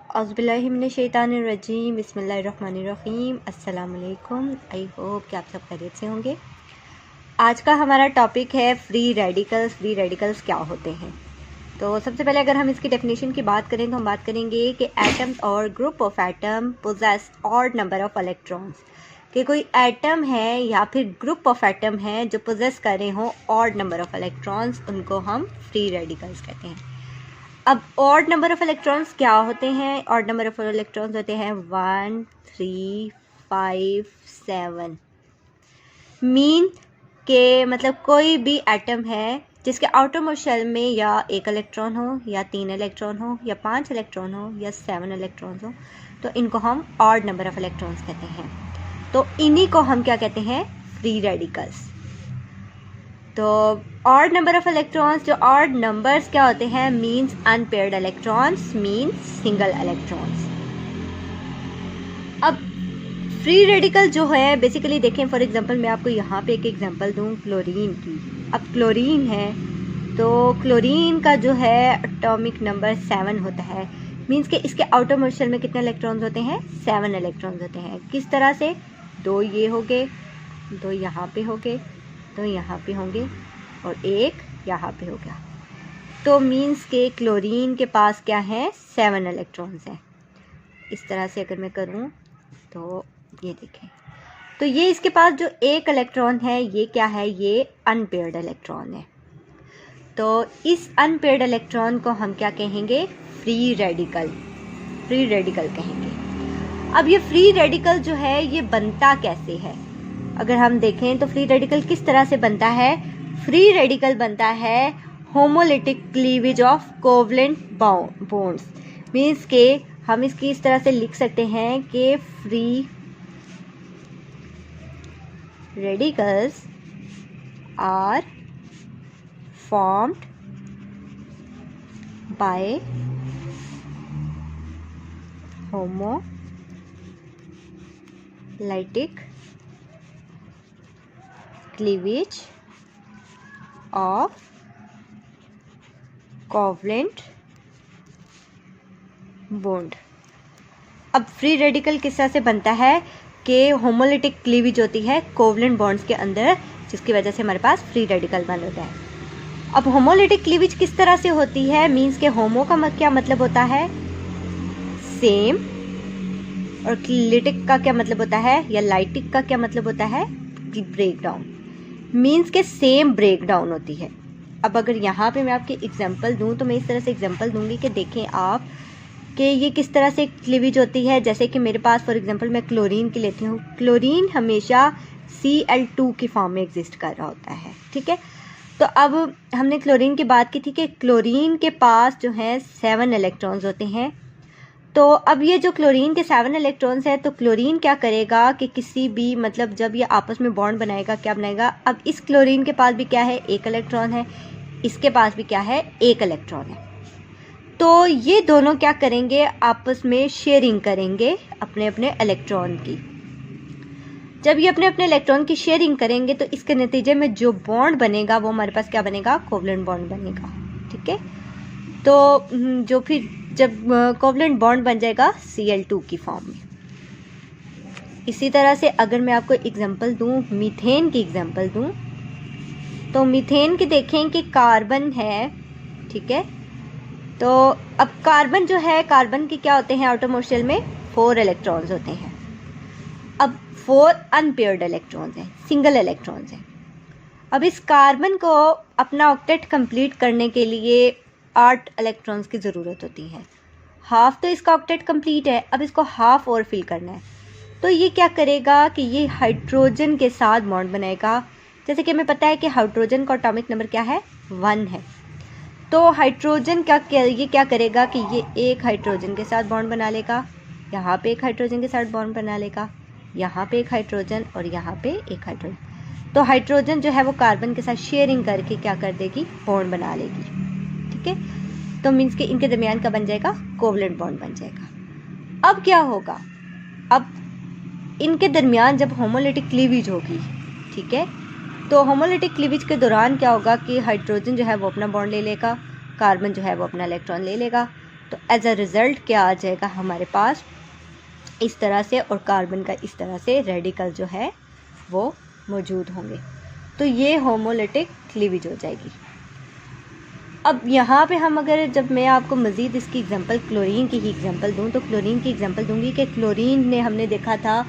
औज़ुबिल्लाहिमिनश्शैतानिर्रजीम बिस्मिल्लाहिर्रहमानिर्रहीम अस्सलाम वालेकुम। आई होप कि आप सब खैरियत से होंगे। आज का हमारा टॉपिक है फ्री रेडिकल्स। फ्री रेडिकल्स क्या होते हैं? तो सबसे पहले अगर हम इसकी डेफिनेशन की बात करें तो हम बात करेंगे कि एटम्स और group of atom possess odd number of electrons, कि कोई एटम है या फिर ग्रुप ऑफ एटम है जो पोजेस कर रहे हों ऑड नंबर ऑफ इलेक्ट्रॉन्स, उनको हम फ्री रेडिकल्स कहते हैं। अब ऑड नंबर ऑफ इलेक्ट्रॉन्स क्या होते हैं? ऑड नंबर ऑफ इलेक्ट्रॉन्स होते हैं 1, 3, 5, 7। मीन के मतलब कोई भी एटम है जिसके आउटरमोस्ट शेल में या एक इलेक्ट्रॉन हो या 3 इलेक्ट्रॉन हो या 5 इलेक्ट्रॉन हो या 7 इलेक्ट्रॉन्स हो, तो इनको हम ऑड नंबर ऑफ इलेक्ट्रॉन्स कहते हैं। तो इन्हीं को हम क्या कहते हैं? Free radicals. तो ऑड नंबर ऑफ इलेक्ट्रॉन्स, जो ऑड नंबर्स क्या होते हैं? Means unpaired electrons, means single electrons. अब फ्री रेडिकल जो है बेसिकली देखें, फॉर एग्जांपल मैं आपको यहाँ पे एक एग्जांपल दूँ क्लोरीन की। अब क्लोरीन है तो क्लोरीन का जो है एटॉमिक नंबर 7 होता है। मींस कि इसके आउटर मोस्ट शेल में कितने इलेक्ट्रॉन्स होते हैं? 7 इलेक्ट्रॉन्स होते हैं। किस तरह से? 2 ये हो गए, 2 यहाँ पे हो गए, 2 यहाँ पे होंगे और 1 यहाँ पे हो गया। तो मींस के क्लोरीन के पास क्या है? 7 इलेक्ट्रॉन्स हैं। इस तरह से अगर मैं करूँ तो ये देखें, तो ये इसके पास जो 1 इलेक्ट्रॉन है ये क्या है? ये अनपेयर्ड इलेक्ट्रॉन है। तो इस अनपेयर्ड इलेक्ट्रॉन को हम क्या कहेंगे? Free radical. फ्री रेडिकल कहेंगे। अब ये फ्री रेडिकल जो है ये बनता कैसे है? अगर हम देखें तो फ्री रेडिकल किस तरह से बनता है? फ्री रेडिकल बनता है homolytic cleavage of covalent bonds. Means के हम इसकी इस तरह से लिख सकते हैं कि free radicals are formed by homolytic cleavage of covalent bond। अब फ्री रेडिकल किस तरह से बनता है कि होमोलिटिक क्लीवेज होती है कोवलेंट बॉन्ड्स के अंदर, जिसकी वजह से हमारे पास फ्री रेडिकल बन होता है। अब होमोलिटिक क्लीवेज किस तरह से होती है? मींस के होमो का क्या मतलब होता है? सेम। और लिटिक का क्या मतलब होता है? या लाइटिक का क्या मतलब होता है? Break down. मींस के सेम ब्रेक डाउन होती है। अब अगर यहाँ पे मैं आपके एग्जांपल दूँ तो मैं इस तरह से एग्जांपल दूंगी कि देखें आप कि ये किस तरह से क्लीवेज होती है। जैसे कि मेरे पास फॉर एग्जांपल मैं क्लोरीन की लेती हूँ। क्लोरीन हमेशा Cl2 की फॉर्म में एग्जिस्ट कर रहा होता है, ठीक है। तो अब हमने क्लोरीन की बात की थी कि क्लोरीन के पास जो है 7 इलेक्ट्रॉन्स होते हैं। तो अब ये जो क्लोरीन के 7 इलेक्ट्रॉन्स है, तो क्लोरीन क्या करेगा कि किसी भी मतलब जब ये आपस में बॉन्ड बनाएगा, क्या बनाएगा? अब इस क्लोरीन के पास भी क्या है? 1 इलेक्ट्रॉन है, इसके पास भी क्या है? 1 इलेक्ट्रॉन है। तो ये दोनों क्या करेंगे? आपस में शेयरिंग करेंगे अपने अपने इलेक्ट्रॉन की। जब ये अपने अपने इलेक्ट्रॉन की शेयरिंग करेंगे तो इसके नतीजे में जो बॉन्ड बनेगा वो हमारे पास क्या बनेगा? कोवलेंट बॉन्ड बनेगा, ठीक है। तो जो फिर जब कोवलेंट बॉन्ड बन जाएगा Cl2 की फॉर्म में। इसी तरह से अगर मैं आपको एग्जांपल दूं, मीथेन की एग्जांपल दूं, तो मीथेन की देखें कि कार्बन है, ठीक है। तो अब कार्बन जो है, कार्बन के क्या होते हैं? आउटर मोस्ट शेल में 4 इलेक्ट्रॉन्स होते हैं। अब 4 अनपेयर्ड इलेक्ट्रॉन्स हैं, सिंगल इलेक्ट्रॉन्स हैं। अब इस कार्बन को अपना ऑक्टेट कंप्लीट करने के लिए 8 इलेक्ट्रॉन्स की ज़रूरत होती है। हाफ तो इसका ऑक्टेट कंप्लीट है, अब इसको हाफ और फिल करना है। तो ये क्या करेगा कि ये हाइड्रोजन के साथ बॉन्ड बनाएगा। जैसे कि हमें पता है कि हाइड्रोजन का एटॉमिक नंबर क्या है? 1 है। तो हाइड्रोजन ये क्या करेगा कि ये एक हाइड्रोजन के साथ बॉन्ड बना लेगा, यहाँ पे एक हाइड्रोजन के साथ बॉन्ड बना लेगा, यहाँ पे एक हाइड्रोजन और यहाँ पे एक हाइड्रोजन। तो हाइड्रोजन जो है वो कार्बन के साथ शेयरिंग करके क्या कर देगी? बॉन्ड बना लेगी, ठीक है। तो मीन्स के इनके दरमियान का बन जाएगा? कोवलेंट बॉन्ड बन जाएगा। अब क्या होगा? अब इनके दरमियान जब होमोलिटिक क्लीवेज होगी, ठीक है, तो होमोलिटिक क्लीवेज के दौरान क्या होगा कि हाइड्रोजन जो है वो अपना बॉन्ड ले लेगा, कार्बन जो है वो अपना इलेक्ट्रॉन ले लेगा। तो एज अ रिज़ल्ट क्या आ जाएगा हमारे पास, इस तरह से, और कार्बन का इस तरह से रेडिकल जो है वो मौजूद होंगे। तो ये होमोलिटिक क्लीवेज हो जाएगी। अब यहाँ पे हम अगर, जब मैं आपको मज़ीद इसकी एग्जांपल क्लोरीन की ही एग्जांपल दूँ, तो क्लोरीन की एग्जांपल दूँगी कि क्लोरीन ने हमने देखा था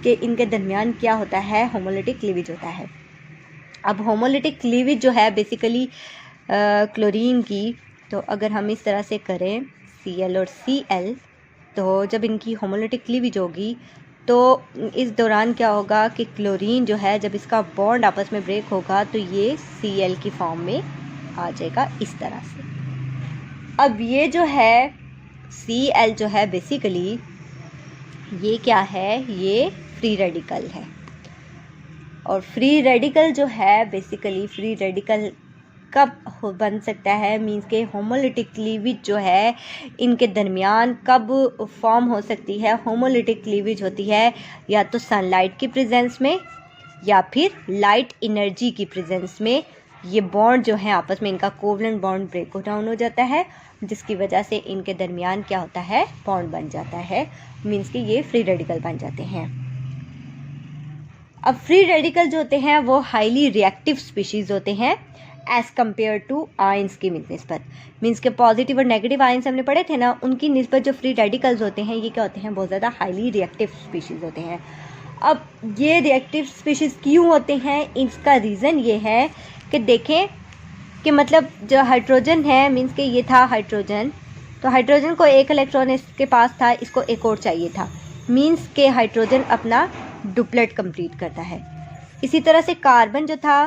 कि इनके दरमियान क्या होता है, होमोलिटिक क्लीवेज होता है। अब होमोलिटिक क्लीवेज जो है बेसिकली क्लोरीन की, तो अगर हम इस तरह से करें Cl और Cl, तो जब इनकी होमोलिटिक क्लीवेज होगी तो इस दौरान क्या होगा कि क्लोरीन जो है जब इसका बॉन्ड आपस में ब्रेक होगा तो ये Cl की फॉर्म में आ जाएगा इस तरह से। अब ये जो है Cl जो है बेसिकली ये क्या है, ये फ्री रेडिकल है। और फ्री रेडिकल जो है बेसिकली, फ्री रेडिकल कब बन सकता है, मींस के होमोलिटिक क्लीवेज जो है इनके दरमियान कब फॉर्म हो सकती है। होमोलिटिक क्लीवेज होती है या तो सनलाइट की प्रेजेंस में या फिर लाइट एनर्जी की प्रेजेंस में। ये बॉन्ड जो है आपस में इनका कोवलेंट बॉन्ड ब्रेक डाउन हो जाता है, जिसकी वजह से इनके दरमियान क्या होता है, बॉन्ड बन जाता है, मींस कि ये फ्री रेडिकल बन जाते हैं। अब फ्री रेडिकल जो होते हैं वो हाईली रिएक्टिव स्पीशीज़ होते हैं एज़ कम्पेयर टू आयंस की निस्बत। मीन्स के पॉजिटिव और नेगेटिव आयंस हमने पढ़े थे ना, उनकी निस्बत जो फ्री रेडिकल्स होते हैं ये क्या होते हैं, बहुत ज़्यादा हाईली रिएक्टिव स्पीशीज़ होते हैं। अब ये रिएक्टिव स्पीशीज़ क्यों होते हैं, इसका रीज़न ये है कि देखें कि मतलब जो हाइड्रोजन है, मीन्स के ये था हाइड्रोजन, तो हाइड्रोजन को एक इलेक्ट्रॉन इसके पास था, इसको एक और चाहिए था, मीन्स के हाइड्रोजन अपना डुप्लेट कंप्लीट करता है। इसी तरह से कार्बन जो था,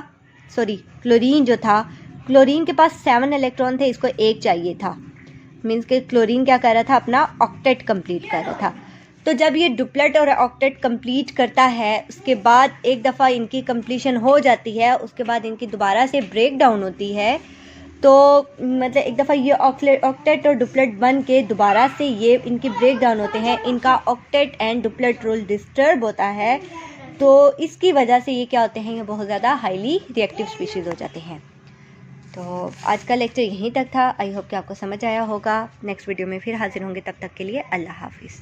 क्लोरीन जो था, क्लोरीन के पास 7 इलेक्ट्रॉन थे, इसको एक चाहिए था, मीन्स के क्लोरीन क्या कर रहा था, अपना ऑक्टेट कंप्लीट कर रहा था। तो जब ये डुप्लेट और ऑक्टेट कंप्लीट करता है, उसके बाद एक दफ़ा इनकी कंप्लीशन हो जाती है, उसके बाद इनकी दोबारा से ब्रेक डाउन होती है, तो मतलब एक दफ़ा ये ऑक्टेट और डुप्लेट बन के दोबारा से ये इनकी ब्रेक डाउन होते हैं, इनका octet and duplet rule disturb होता है, तो इसकी वजह से ये क्या होते हैं, ये बहुत ज़्यादा हाईली रिएक्टिव स्पीशीज़ हो जाते हैं। तो आज का लेक्चर यहीं तक था। आई होप कि आपको समझ आया होगा। नेक्स्ट वीडियो में फिर हाजिर होंगे, तब तक के लिए अल्लाह हाफिज़।